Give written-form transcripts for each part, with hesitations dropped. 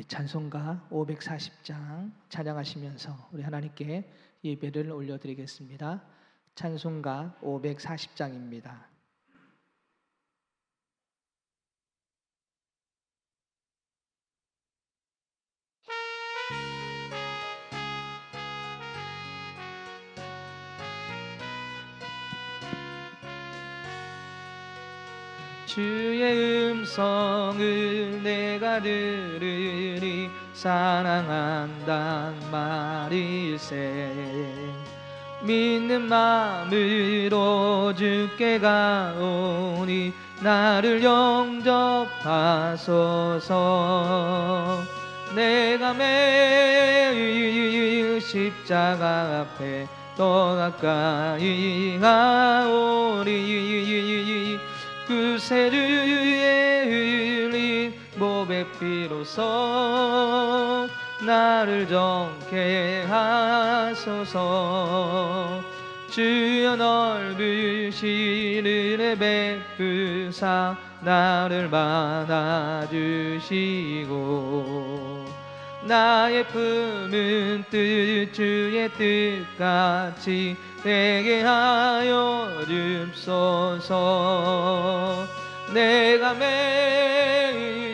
찬송가 540장 찬양하시면서 우리 하나님께 예배를 올려드리겠습니다. 찬송가 540장입니다. 주의 음성을 내가 들으니 사랑한단 말일세. 믿는 마음으로 주께 가오니 나를 영접하소서. 내가 매일 십자가 앞에 더 가까이 가오리. 그 세류에 흘린 몸의 피로써 나를 정케 하소서. 주여 넓으신 은혜 베푸사 나를 받아주시고 나의 품은 뜻 주의 뜻같이 되게 하여 줍소서. 내가 매일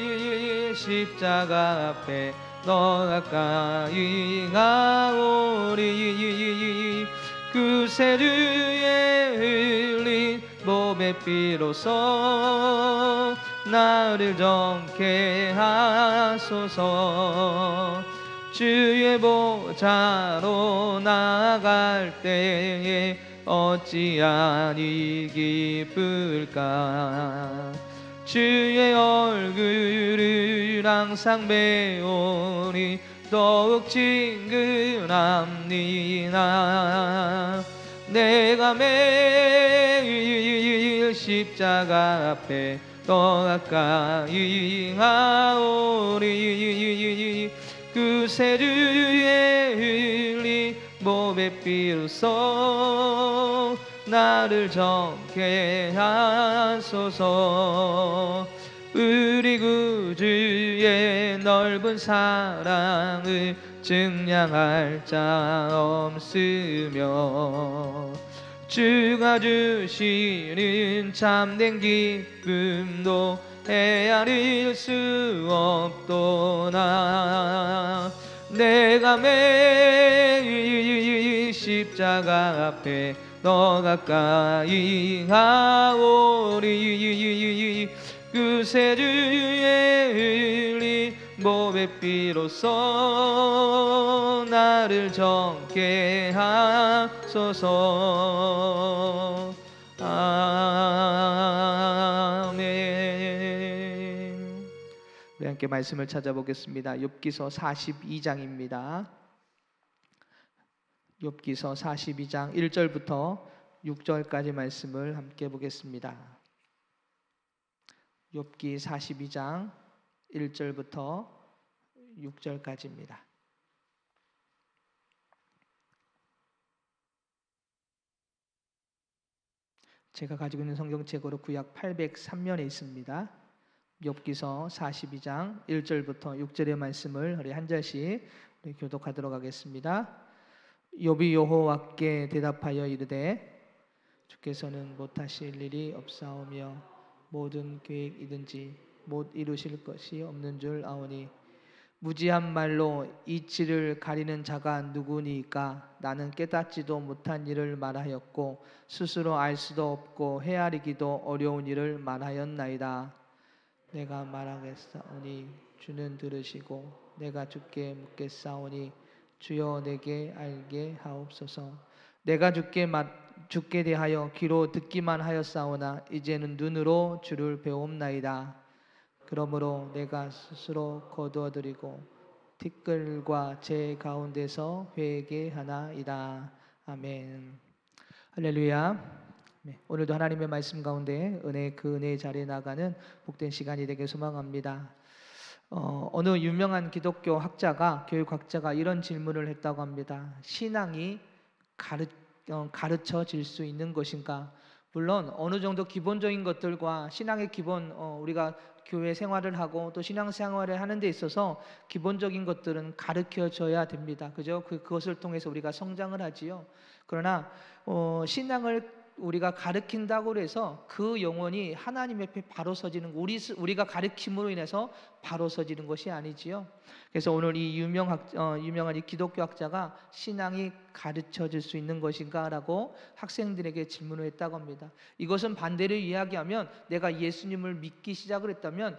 십자가 앞에 더 가까이 가오리. 그 세류에 흘린 몸의 피로써 나를 정케 하소서. 주의 보좌로 나아갈 때에 어찌하니 기쁠까. 주의 얼굴을 항상 배우니 더욱 친근합니다. 내가 매일 십자가 앞에 더 가까이 가오리. 그 세류에 흘린 몸의 피로써 나를 정케 하소서. 우리 구주의 넓은 사랑을 증량할 자 없으며 주가 주시는 참된 기쁨도 헤아릴 수 없도다. 내가 매일 십자가 앞에 더 가까이 가오리. 그 세류에 흘린 몸의 피로써 나를 정케 하소서. 아멘. 우리 함께 말씀을 찾아보겠습니다. 욥기서 42장입니다. 욥기서 42장 1절부터 6절까지 말씀을 함께 보겠습니다. 욥기 42장 1절부터 6절까지입니다. 제가 가지고 있는 성경책으로 구약 803면에 있습니다. 욥기서 42장 1절부터 6절의 말씀을 우리 한 절씩 우리 교독하도록 하겠습니다. 욥이 여호와께 대답하여 이르되 주께서는 못하실 일이 없사오며 모든 계획이든지 못 이루실 것이 없는 줄 아오니 무지한 말로 이치를 가리는 자가 누구니까. 나는 깨닫지도 못한 일을 말하였고 스스로 알 수도 없고 헤아리기도 어려운 일을 말하였나이다. 내가 말하겠사오니 주는 들으시고 내가 주께 묻겠사오니 주여 내게 알게 하옵소서. 내가 주께 대하여 귀로 듣기만 하였사오나 이제는 눈으로 주를 배움나이다. 그러므로 내가 스스로 거두어드리고 티끌과 제 가운데서 회개하나이다. 아멘. 할렐루야. 오늘도 하나님의 말씀 가운데 그 은혜의 자리에 나가는 복된 시간이 되길 소망합니다. 어느 유명한 기독교 학자가, 교육학자가 이런 질문을 했다고 합니다. 신앙이 가르쳐질 수 있는 것인가? 물론 어느 정도 기본적인 것들과 신앙의 기본 우리가 교회 생활을 하고 또 신앙 생활을 하는 데 있어서 기본적인 것들은 가르쳐 줘야 됩니다. 그죠? 그것을 통해서 우리가 성장을 하지요. 그러나 신앙을 우리가 가르친다고 해서 그 영혼이 하나님 앞에 바로 서지는, 우리가 가르침으로 인해서 바로 서지는 것이 아니지요. 그래서 오늘 이 유명한 이 기독교 학자가 신앙이 가르쳐질 수 있는 것인가라고 학생들에게 질문을 했다고 합니다. 이것은 반대로 이야기하면, 내가 예수님을 믿기 시작을 했다면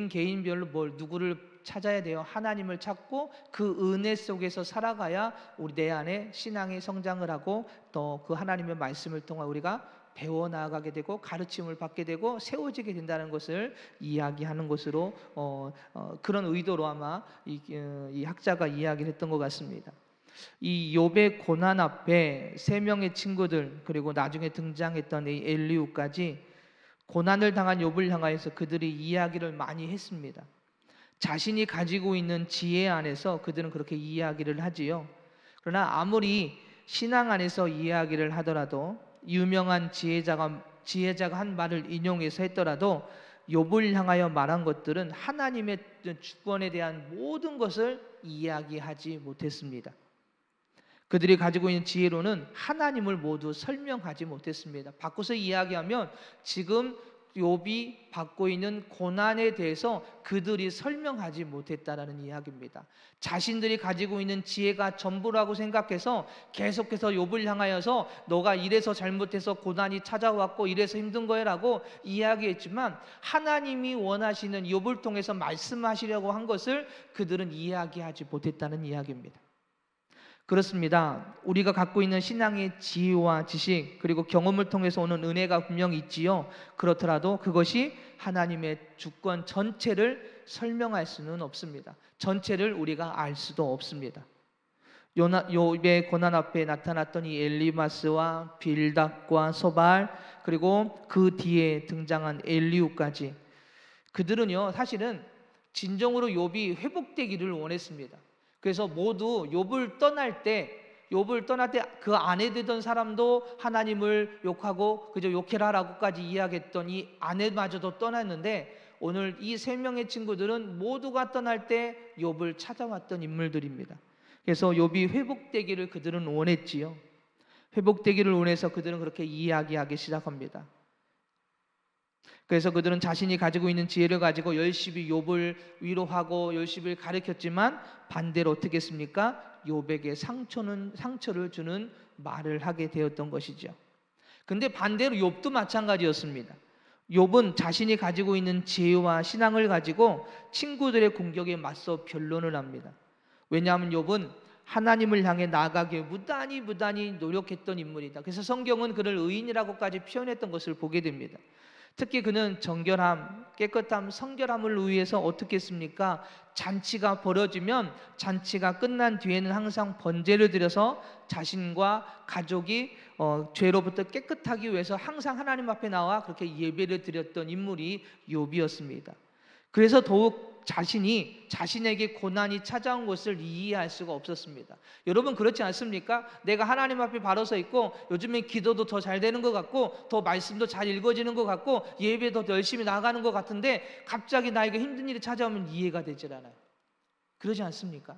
개인별로 누구를 찾아야 돼요? 하나님을 찾고 그 은혜 속에서 살아가야 내 안에 신앙이 성장을 하고 또 그 하나님의 말씀을 통해 우리가 배워 나아가게 되고 가르침을 받게 되고 세워지게 된다는 것을 이야기하는 것으로 그런 의도로 아마 이 학자가 이야기를 했던 것 같습니다. 이 욥의 고난 앞에 세 명의 친구들, 그리고 나중에 등장했던 이 엘리후까지 고난을 당한 욥을 향하여서 그들이 이야기를 많이 했습니다. 자신이 가지고 있는 지혜 안에서 그들은 그렇게 이야기를 하지요. 그러나 아무리 신앙 안에서 이야기를 하더라도, 유명한 지혜자가 한 말을 인용해서 했더라도 욥을 향하여 말한 것들은 하나님의 주권에 대한 모든 것을 이야기하지 못했습니다. 그들이 가지고 있는 지혜로는 하나님을 모두 설명하지 못했습니다. 바꿔서 이야기하면 지금 욥이 받고 있는 고난에 대해서 그들이 설명하지 못했다라는 이야기입니다. 자신들이 가지고 있는 지혜가 전부라고 생각해서 계속해서 욥을 향하여서 너가 이래서 잘못해서 고난이 찾아왔고 이래서 힘든 거야라고 이야기했지만, 하나님이 원하시는 욥을 통해서 말씀하시려고 한 것을 그들은 이야기하지 못했다는 이야기입니다. 그렇습니다. 우리가 갖고 있는 신앙의 지혜와 지식, 그리고 경험을 통해서 오는 은혜가 분명히 있지요. 그렇더라도 그것이 하나님의 주권 전체를 설명할 수는 없습니다. 전체를 우리가 알 수도 없습니다. 욥의 고난 앞에 나타났던 이 엘리마스와 빌닷과 소발, 그리고 그 뒤에 등장한 엘리후까지, 그들은요 사실은 진정으로 욥이 회복되기를 원했습니다. 그래서 모두 욥을 떠날 때 그 아내 되던 사람도 하나님을 욕하고 그저 욕해라라고까지 이야기했던 이 아내마저도 떠났는데, 오늘 이 세 명의 친구들은 모두가 떠날 때 욥을 찾아왔던 인물들입니다. 그래서 욥이 회복되기를 그들은 원했지요. 회복되기를 원해서 그들은 그렇게 이야기하기 시작합니다. 그래서 그들은 자신이 가지고 있는 지혜를 가지고 열심히 욥을 위로하고 열심히 가르쳤지만, 반대로 어떻게 했습니까? 욥에게 상처를 주는 말을 하게 되었던 것이죠. 근데 반대로 욥도 마찬가지였습니다. 욥은 자신이 가지고 있는 지혜와 신앙을 가지고 친구들의 공격에 맞서 변론을 합니다. 왜냐하면 욥은 하나님을 향해 나아가기 무단히 노력했던 인물이다. 그래서 성경은 그를 의인이라고까지 표현했던 것을 보게 됩니다. 특히 그는 정결함, 깨끗함, 성결함을 위해서 어떻게 했습니까? 잔치가 벌어지면 잔치가 끝난 뒤에는 항상 번제를 드려서 자신과 가족이 죄로부터 깨끗하기 위해서 항상 하나님 앞에 나와 그렇게 예배를 드렸던 인물이 욥이었습니다. 그래서 더욱 자신에게 고난이 찾아온 것을 이해할 수가 없었습니다. 여러분 그렇지 않습니까? 내가 하나님 앞에 바로 서 있고 요즘에 기도도 더 잘 되는 것 같고 더 말씀도 잘 읽어지는 것 같고 예배도 더 열심히 나가는 것 같은데, 갑자기 나에게 힘든 일이 찾아오면 이해가 되질 않아요. 그러지 않습니까?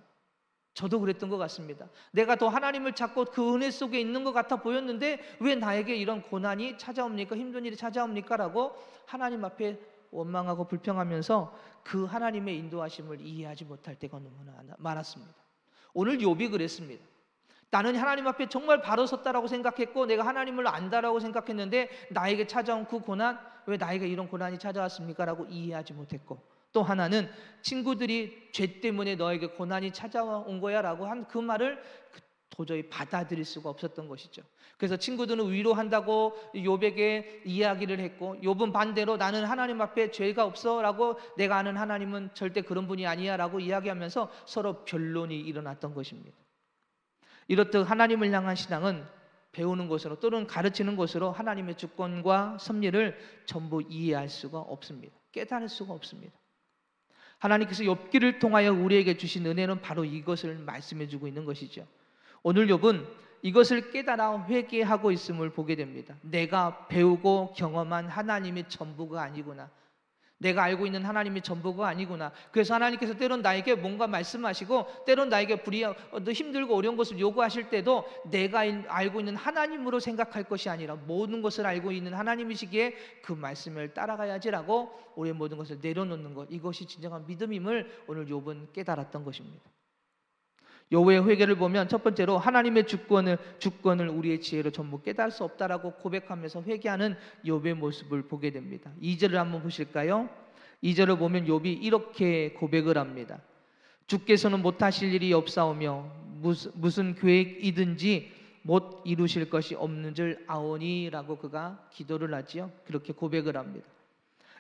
저도 그랬던 것 같습니다. 내가 더 하나님을 찾고 그 은혜 속에 있는 것 같아 보였는데 왜 나에게 이런 고난이 찾아옵니까? 힘든 일이 찾아옵니까? 라고 하나님 앞에 원망하고 불평하면서 그 하나님의 인도하심을 이해하지 못할 때가 너무나 많았습니다. 오늘 욥이 그랬습니다. 나는 하나님 앞에 정말 바로 섰다라고 생각했고 내가 하나님을 안다라고 생각했는데 나에게 찾아온 그 고난, 왜 나에게 이런 고난이 찾아왔습니까? 라고 이해하지 못했고, 또 하나는 친구들이 죄 때문에 너에게 고난이 찾아온 거야 라고 한 그 말을 도저히 받아들일 수가 없었던 것이죠. 그래서 친구들은 위로한다고 욥에게 이야기를 했고, 욥은 반대로 나는 하나님 앞에 죄가 없어 라고, 내가 아는 하나님은 절대 그런 분이 아니야 라고 이야기하면서 서로 변론이 일어났던 것입니다. 이렇듯 하나님을 향한 신앙은 배우는 것으로 또는 가르치는 것으로 하나님의 주권과 섭리를 전부 이해할 수가 없습니다. 깨달을 수가 없습니다. 하나님께서 욥기를 통하여 우리에게 주신 은혜는 바로 이것을 말씀해 주고 있는 것이죠. 오늘 욥은 이것을 깨달아 회개하고 있음을 보게 됩니다. 내가 배우고 경험한 하나님이 전부가 아니구나. 내가 알고 있는 하나님이 전부가 아니구나. 그래서 하나님께서 때론 나에게 뭔가 말씀하시고 때론 나에게 힘들고 어려운 것을 요구하실 때도 내가 알고 있는 하나님으로 생각할 것이 아니라 모든 것을 알고 있는 하나님이시기에 그 말씀을 따라가야지라고 우리의 모든 것을 내려놓는 것, 이것이 진정한 믿음임을 오늘 욥은 깨달았던 것입니다. 욥의 회개를 보면 첫 번째로 하나님의 주권을 우리의 지혜로 전부 깨달을 수 없다라고 고백하면서 회개하는 욥의 모습을 보게 됩니다. 2절을 한번 보실까요? 2절을 보면 욥이 이렇게 고백을 합니다. 주께서는 못하실 일이 없사오며 무슨 계획이든지 못 이루실 것이 없는 줄 아오니라고 그가 기도를 하지요. 그렇게 고백을 합니다.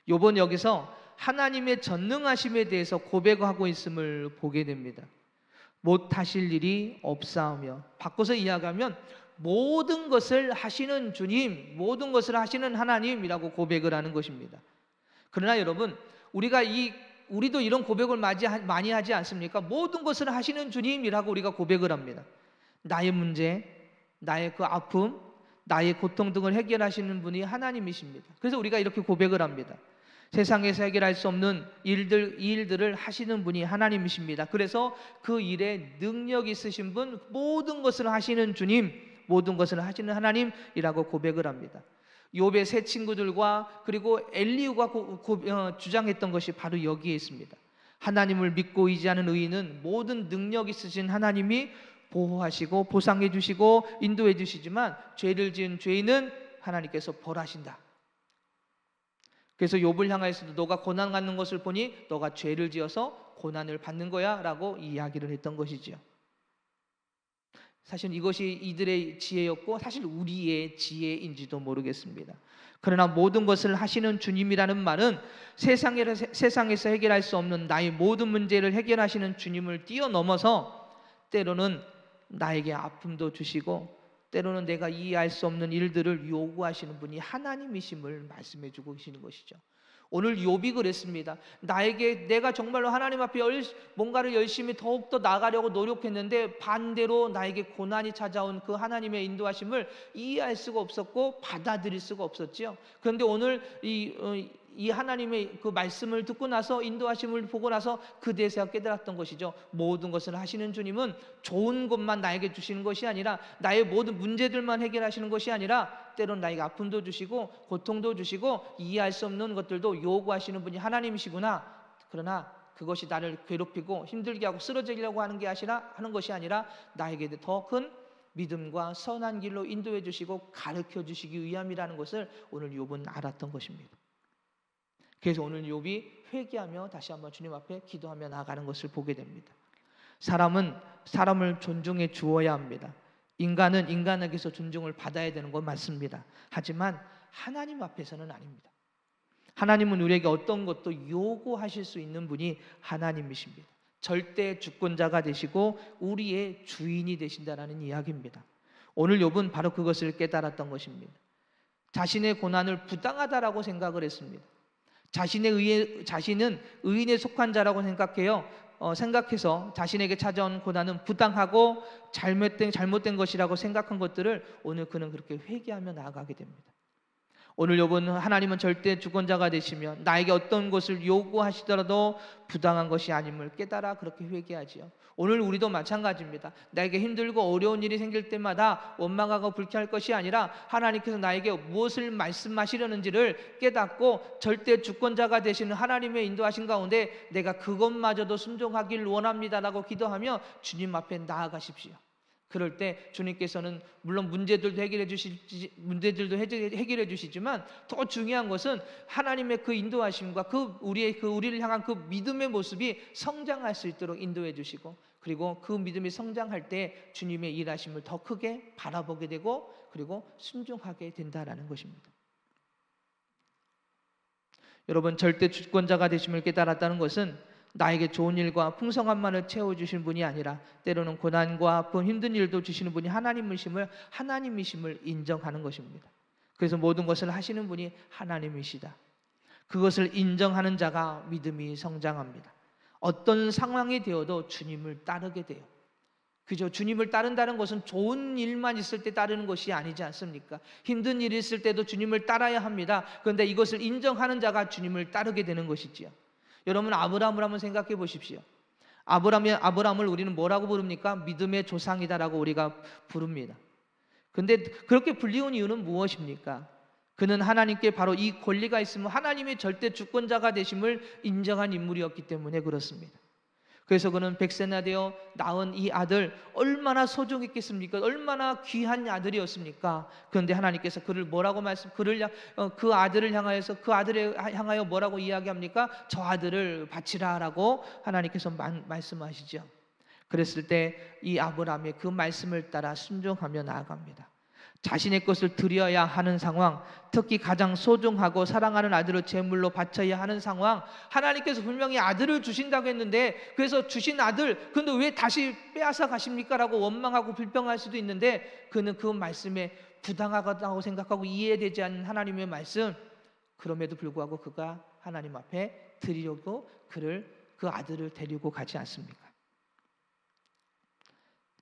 욥은 여기서 하나님의 전능하심에 대해서 고백하고 있음을 보게 됩니다. 못하실 일이 없사오며, 바꿔서 이야기하면 모든 것을 하시는 주님, 모든 것을 하시는 하나님이라고 고백을 하는 것입니다. 그러나 여러분, 우리도 이런 고백을 많이 하지 않습니까? 모든 것을 하시는 주님이라고 우리가 고백을 합니다. 나의 문제, 나의 그 아픔, 나의 고통 등을 해결하시는 분이 하나님이십니다. 그래서 우리가 이렇게 고백을 합니다. 세상에서 해결할 수 없는 이 일들을 하시는 분이 하나님이십니다. 그래서 그 일에 능력 있으신 분, 모든 것을 하시는 주님, 모든 것을 하시는 하나님이라고 고백을 합니다. 욥의 세 친구들과 그리고 엘리후가 주장했던 것이 바로 여기에 있습니다. 하나님을 믿고 의지하는 의인은 모든 능력 있으신 하나님이 보호하시고 보상해 주시고 인도해 주시지만 죄를 지은 죄인은 하나님께서 벌하신다. 그래서 욥을 향하여서도 너가 고난 받는 것을 보니 너가 죄를 지어서 고난을 받는 거야 라고 이야기를 했던 것이지요. 사실 이것이 이들의 지혜였고 사실 우리의 지혜인지도 모르겠습니다. 그러나 모든 것을 하시는 주님이라는 말은 세상에서 해결할 수 없는 나의 모든 문제를 해결하시는 주님을 뛰어넘어서 때로는 나에게 아픔도 주시고 때로는 내가 이해할 수 없는 일들을 요구하시는 분이 하나님이심을 말씀해 주고 계시는 것이죠. 오늘 욥이 그랬습니다. 내가 정말로 하나님 앞에 뭔가를 열심히 더욱더 나가려고 노력했는데 반대로 나에게 고난이 찾아온 그 하나님의 인도하심을 이해할 수가 없었고 받아들일 수가 없었지요. 그런데 오늘 이 하나님의 그 말씀을 듣고 나서 인도하심을 보고 나서 그때서야 깨달았던 것이죠. 모든 것을 하시는 주님은 좋은 것만 나에게 주시는 것이 아니라 나의 모든 문제들만 해결하시는 것이 아니라 때론 나에게 아픔도 주시고 고통도 주시고 이해할 수 없는 것들도 요구하시는 분이 하나님이시구나. 그러나 그것이 나를 괴롭히고 힘들게 하고 쓰러지려고 하는 것이 아니라 나에게 더 큰 믿음과 선한 길로 인도해 주시고 가르쳐 주시기 위함이라는 것을 오늘 욥은 알았던 것입니다. 그래서 오늘 욥이 회개하며 다시 한번 주님 앞에 기도하며 나아가는 것을 보게 됩니다. 사람은 사람을 존중해 주어야 합니다. 인간은 인간에게서 존중을 받아야 되는 건 맞습니다. 하지만 하나님 앞에서는 아닙니다. 하나님은 우리에게 어떤 것도 요구하실 수 있는 분이 하나님이십니다. 절대 주권자가 되시고 우리의 주인이 되신다라는 이야기입니다. 오늘 욥은 바로 그것을 깨달았던 것입니다. 자신의 고난을 부당하다라고 생각을 했습니다. 자신은 의인에 속한 자라고 생각해서 자신에게 찾아온 고난은 부당하고 잘못된 것이라고 생각한 것들을 오늘 그는 그렇게 회개하며 나아가게 됩니다. 오늘 욥은 하나님은 절대 주권자가 되시며 나에게 어떤 것을 요구하시더라도 부당한 것이 아님을 깨달아 그렇게 회개하지요. 오늘 우리도 마찬가지입니다. 나에게 힘들고 어려운 일이 생길 때마다 원망하고 불쾌할 것이 아니라 하나님께서 나에게 무엇을 말씀하시려는지를 깨닫고 절대 주권자가 되시는 하나님의 인도하신 가운데 내가 그것마저도 순종하길 원합니다라고 기도하며 주님 앞에 나아가십시오. 그럴 때 주님께서는 물론 문제들도 해결해 주시지만 더 중요한 것은 하나님의 그 인도하심과 우리를 향한 그 믿음의 모습이 성장할 수 있도록 인도해 주시고 그리고 그 믿음이 성장할 때 주님의 일하심을 더 크게 바라보게 되고 그리고 순종하게 된다라는 것입니다. 여러분, 절대 주권자가 되심을 깨달았다는 것은 나에게 좋은 일과 풍성함만을 채워주신 분이 아니라 때로는 고난과 아픔, 힘든 일도 주시는 분이 하나님이심을 인정하는 것입니다. 그래서 모든 것을 하시는 분이 하나님이시다. 그것을 인정하는 자가 믿음이 성장합니다. 어떤 상황이 되어도 주님을 따르게 돼요. 그저 주님을 따른다는 것은 좋은 일만 있을 때 따르는 것이 아니지 않습니까? 힘든 일이 있을 때도 주님을 따라야 합니다. 그런데 이것을 인정하는 자가 주님을 따르게 되는 것이지요. 여러분, 아브라함을 한번 생각해 보십시오. 아브라함을 우리는 뭐라고 부릅니까? 믿음의 조상이다라고 우리가 부릅니다. 그런데 그렇게 불리운 이유는 무엇입니까? 그는 하나님께 바로 이 권리가 있으면 하나님의 절대 주권자가 되심을 인정한 인물이었기 때문에 그렇습니다. 그래서 그는 백세나 되어 낳은 이 아들 얼마나 소중했겠습니까? 얼마나 귀한 아들이었습니까? 그런데 하나님께서 그를 뭐라고 그 아들을 향하여 뭐라고 이야기합니까? 저 아들을 바치라라고 하나님께서 말씀하시죠. 그랬을 때 이 아브라함의 그 말씀을 따라 순종하며 나아갑니다. 자신의 것을 드려야 하는 상황, 특히 가장 소중하고 사랑하는 아들을 제물로 바쳐야 하는 상황, 하나님께서 분명히 아들을 주신다고 했는데, 그래서 주신 아들, 근데 왜 다시 빼앗아 가십니까? 라고 원망하고 불평할 수도 있는데, 그는 그 말씀에 부당하다고 생각하고 이해되지 않는 하나님의 말씀, 그럼에도 불구하고 그가 하나님 앞에 드리려고 그 아들을 데리고 가지 않습니까?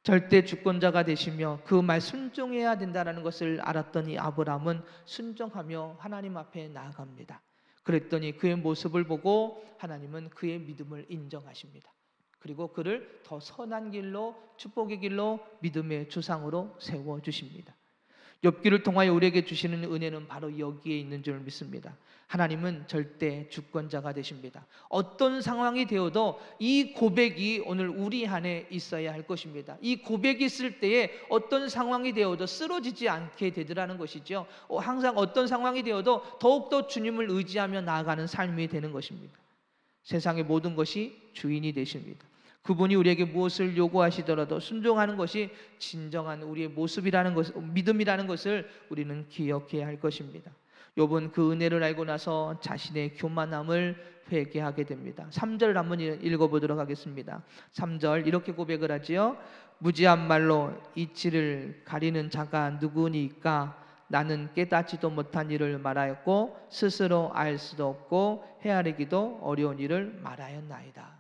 절대 주권자가 되시며 그 말 순종해야 된다는 것을 알았던 이 아브라함은 순종하며 하나님 앞에 나아갑니다. 그랬더니 그의 모습을 보고 하나님은 그의 믿음을 인정하십니다. 그리고 그를 더 선한 길로, 축복의 길로, 믿음의 조상으로 세워주십니다. 욥기를 통하여 우리에게 주시는 은혜는 바로 여기에 있는 줄 믿습니다. 하나님은 절대 주권자가 되십니다. 어떤 상황이 되어도 이 고백이 오늘 우리 안에 있어야 할 것입니다. 이 고백이 있을 때에 어떤 상황이 되어도 쓰러지지 않게 되더라는 것이죠. 항상 어떤 상황이 되어도 더욱더 주님을 의지하며 나아가는 삶이 되는 것입니다. 세상의 모든 것이 주인이 되십니다. 그분이 우리에게 무엇을 요구하시더라도 순종하는 것이 진정한 우리의 모습이라는 것, 믿음이라는 것을 우리는 기억해야 할 것입니다. 욥은 그 은혜를 알고 나서 자신의 교만함을 회개하게 됩니다. 3절 한번 읽어보도록 하겠습니다. 3절 이렇게 고백을 하지요. 무지한 말로 이치를 가리는 자가 누구니까? 나는 깨닫지도 못한 일을 말하였고 스스로 알 수도 없고 헤아리기도 어려운 일을 말하였나이다.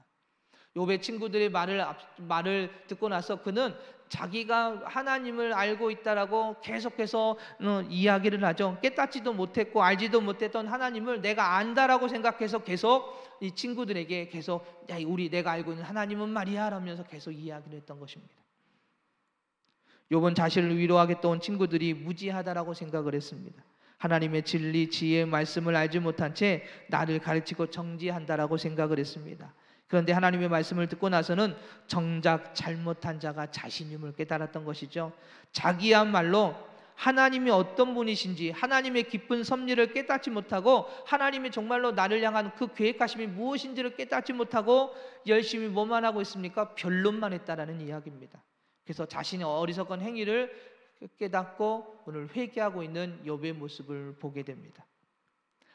욥의 친구들의 말을 듣고 나서 그는 자기가 하나님을 알고 있다라고 계속해서 이야기를 하죠. 깨닫지도 못했고 알지도 못했던 하나님을 내가 안다라고 생각해서 계속 이 친구들에게 계속 내가 알고 있는 하나님은 말이야 라면서 계속 이야기를 했던 것입니다. 욥은 자신을 위로하겠다 온 친구들이 무지하다라고 생각을 했습니다. 하나님의 진리, 지혜의 말씀을 알지 못한 채 나를 가르치고 정지한다라고 생각을 했습니다. 그런데 하나님의 말씀을 듣고 나서는 정작 잘못한 자가 자신임을 깨달았던 것이죠. 자기야말로 하나님이 어떤 분이신지, 하나님의 깊은 섭리를 깨닫지 못하고 하나님이 정말로 나를 향한 그 계획하심이 무엇인지를 깨닫지 못하고 열심히 뭐만 하고 있습니까? 변론만 했다라는 이야기입니다. 그래서 자신의 어리석은 행위를 깨닫고 오늘 회개하고 있는 욥의 모습을 보게 됩니다.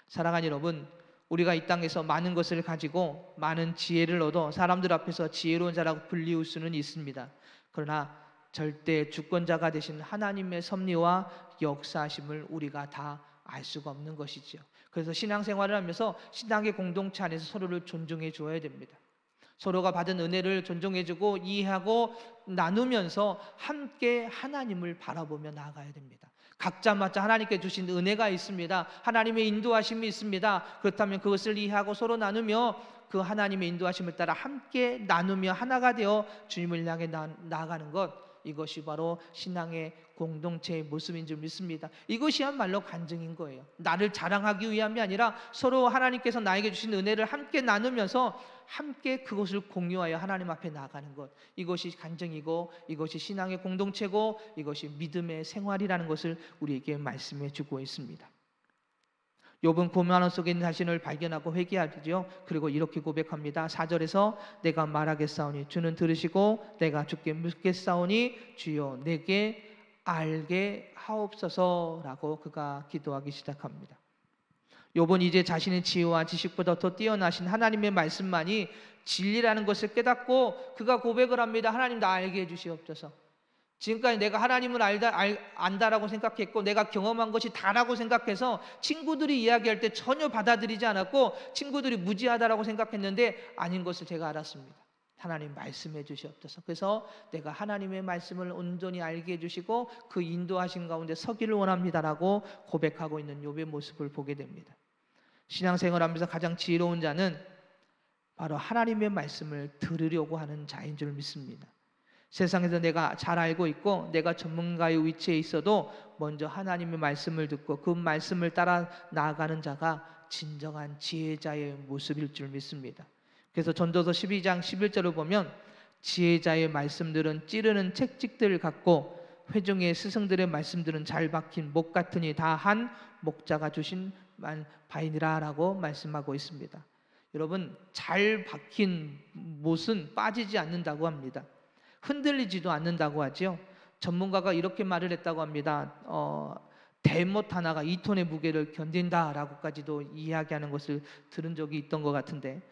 사랑하는 여러분, 우리가 이 땅에서 많은 것을 가지고 많은 지혜를 얻어 사람들 앞에서 지혜로운 자라고 불리울 수는 있습니다. 그러나 절대 주권자가 되신 하나님의 섭리와 역사하심을 우리가 다 알 수가 없는 것이죠. 그래서 신앙생활을 하면서 신앙의 공동체 안에서 서로를 존중해 줘야 됩니다. 서로가 받은 은혜를 존중해주고 이해하고 나누면서 함께 하나님을 바라보며 나아가야 됩니다. 각자마다 하나님께 주신 은혜가 있습니다. 하나님의 인도하심이 있습니다. 그렇다면 그것을 이해하고 서로 나누며 그 하나님의 인도하심을 따라 함께 나누며 하나가 되어 주님을 향해 나아가는 것, 이것이 바로 신앙의 공동체의 모습인 줄 믿습니다. 이것이야말로 간증인 거예요. 나를 자랑하기 위함이 아니라 서로 하나님께서 나에게 주신 은혜를 함께 나누면서 함께 그것을 공유하여 하나님 앞에 나아가는 것, 이것이 간증이고 이것이 신앙의 공동체고 이것이 믿음의 생활이라는 것을 우리에게 말씀해 주고 있습니다. 욥은 고난 속에 있는 자신을 발견하고 회개하죠. 그리고 이렇게 고백합니다. 4절에서 내가 말하겠사오니 주는 들으시고 내가 주께 묻겠사오니 주여 내게 알게 하옵소서라고 그가 기도하기 시작합니다. 욥은 이제 자신의 지혜와 지식보다 더 뛰어나신 하나님의 말씀만이 진리라는 것을 깨닫고 그가 고백을 합니다. 하나님, 나 알게 해주시옵소서. 지금까지 내가 하나님을 안다라고 생각했고 내가 경험한 것이 다라고 생각해서 친구들이 이야기할 때 전혀 받아들이지 않았고 친구들이 무지하다라고 생각했는데 아닌 것을 제가 알았습니다. 하나님 말씀해 주시옵소서. 그래서 내가 하나님의 말씀을 온전히 알게 해주시고 그 인도하신 가운데 서기를 원합니다라고 고백하고 있는 욥의 모습을 보게 됩니다. 신앙생활하면서 가장 지혜로운 자는 바로 하나님의 말씀을 들으려고 하는 자인 줄 믿습니다. 세상에서 내가 잘 알고 있고 내가 전문가의 위치에 있어도 먼저 하나님의 말씀을 듣고 그 말씀을 따라 나아가는 자가 진정한 지혜자의 모습일 줄 믿습니다. 그래서 전도서 12장 11절을 보면 지혜자의 말씀들은 찌르는 책찍들 같고 회중의 스승들의 말씀들은 잘 박힌 목 같으니 다 한 목자가 주신 바이니라 라고 말씀하고 있습니다. 여러분, 잘 박힌 못은 빠지지 않는다고 합니다. 흔들리지도 않는다고 하죠. 전문가가 이렇게 말을 했다고 합니다. 대못 하나가 2톤의 무게를 견딘다라고까지도 이야기하는 것을 들은 적이 있던 것 같은데,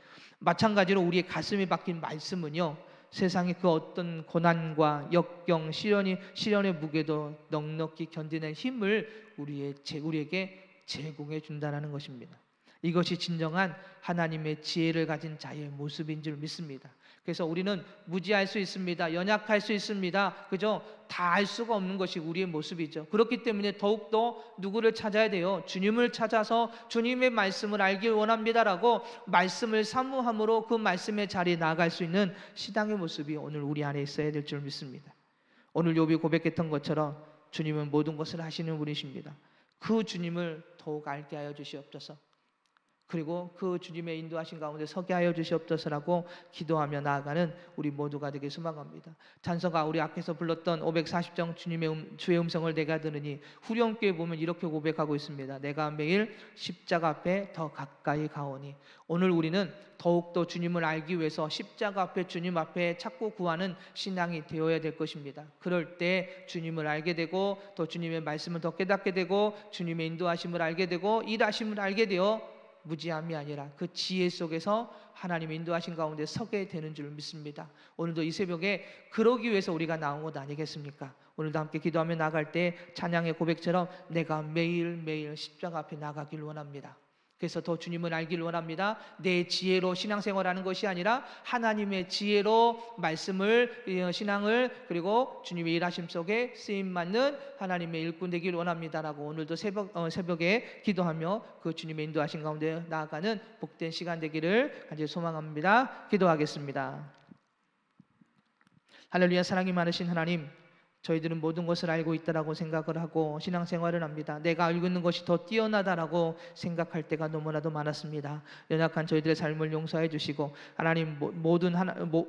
마찬가지로 우리의 가슴에 박힌 말씀은요, 세상의 그 어떤 고난과 역경, 시련의 무게도 넉넉히 견디는 힘을 우리에게 제공해 준다는 것입니다. 이것이 진정한 하나님의 지혜를 가진 자의 모습인 줄 믿습니다. 그래서 우리는 무지할 수 있습니다. 연약할 수 있습니다. 그죠? 다 알 수가 없는 것이 우리의 모습이죠. 그렇기 때문에 더욱더 누구를 찾아야 돼요? 주님을 찾아서 주님의 말씀을 알길 원합니다라고 말씀을 사모함으로 그 말씀의 자리에 나아갈 수 있는 신앙의 모습이 오늘 우리 안에 있어야 될 줄 믿습니다. 오늘 욥이 고백했던 것처럼 주님은 모든 것을 하시는 분이십니다. 그 주님을 더욱 알게 하여 주시옵소서. 그리고 그 주님의 인도하신 가운데 서게 하여 주시옵소서라고 기도하며 나아가는 우리 모두가 되길 소망합니다. 찬송가 우리 앞에서 불렀던 540장 주의 음성을 내가 들으니 후렴교에 보면 이렇게 고백하고 있습니다. 내가 매일 십자가 앞에 더 가까이 가오니. 오늘 우리는 더욱더 주님을 알기 위해서 십자가 앞에 주님 앞에 찾고 구하는 신앙이 되어야 될 것입니다. 그럴 때 주님을 알게 되고 또 주님의 말씀을 더 깨닫게 되고 주님의 인도하심을 알게 되고 일하심을 알게 되어 무지함이 아니라 그 지혜 속에서 하나님의 인도하신 가운데 서게 되는 줄 믿습니다. 오늘도 이 새벽에 그러기 위해서 우리가 나온 것 아니겠습니까? 오늘도 함께 기도하며 나갈 때 찬양의 고백처럼 내가 매일매일 십자가 앞에 나가길 원합니다. 그래서 더 주님을 알기를 원합니다. 내 지혜로 신앙생활하는 것이 아니라 하나님의 지혜로 말씀을, 신앙을, 그리고 주님의 일하심 속에 쓰임받는 하나님의 일꾼 되기를 원합니다라고 오늘도 새벽에 기도하며 그 주님의 인도하신 가운데 나아가는 복된 시간 되기를 간절히 소망합니다. 기도하겠습니다. 할렐루야. 사랑이 많으신 하나님, 저희들은 모든 것을 알고 있다라고 생각을 하고 신앙생활을 합니다. 내가 알고 있는 것이 더 뛰어나다라고 생각할 때가 너무나도 많았습니다. 연약한 저희들의 삶을 용서해 주시고 하나님,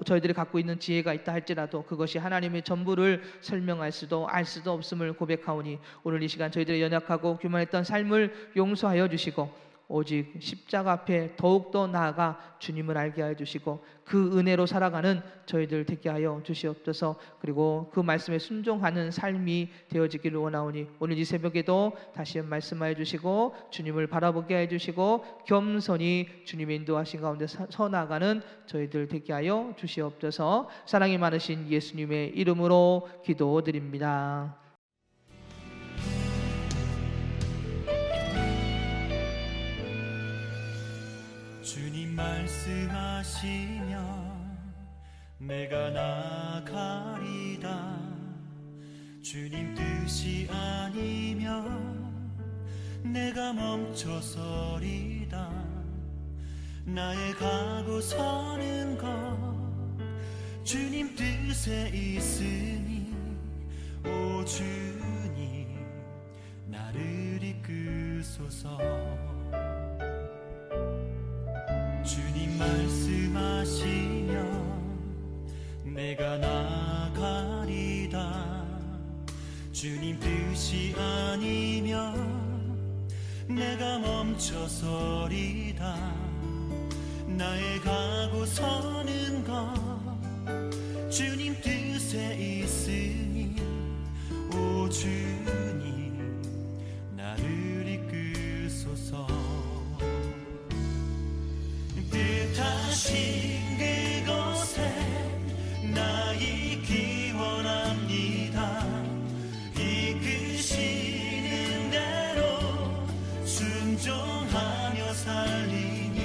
저희들이 갖고 있는 지혜가 있다 할지라도 그것이 하나님의 전부를 설명할 수도 알 수도 없음을 고백하오니 오늘 이 시간 저희들의 연약하고 교만했던 삶을 용서하여 주시고 오직 십자가 앞에 더욱더 나아가 주님을 알게 하여 주시고 그 은혜로 살아가는 저희들 되게 하여 주시옵소서. 그리고 그 말씀에 순종하는 삶이 되어지기를 원하오니 오늘 이 새벽에도 다시 말씀하여 주시고 주님을 바라보게 해 주시고 겸손히 주님의 인도하신 가운데 서 나가는 저희들 되게 하여 주시옵소서. 사랑이 많으신 예수님의 이름으로 기도드립니다. 주님 말씀하시면 내가 나가리다. 주님 뜻이 아니면 내가 멈춰서리다. 나의 가고 서는 것 주님 뜻에 있으니 오 주님 나를 이끄소서. 주님 말씀하시면 내가 나가리다. 주님 뜻이 아니면 내가 멈춰서리다. 나의 가고 서는 것 주님 뜻에 있으니 오 주님 나를 이끄소서. 뜻하신 그곳에 나 있기 원합니다. 이끄시는 대로 순종하며 살리니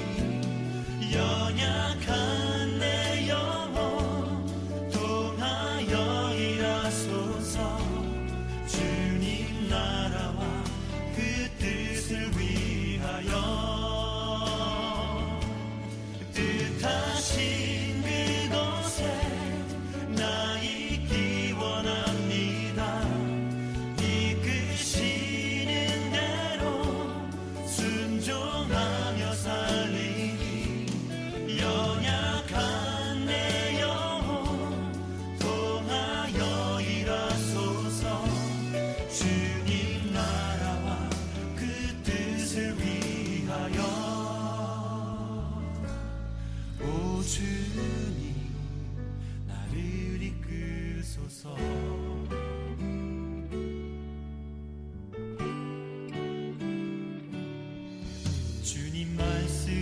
연약한 내 영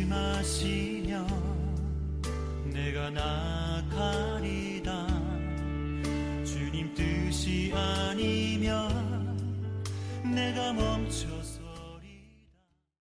말씀하시면 내가 나가리다. 주님 뜻이 아니면 내가 멈춰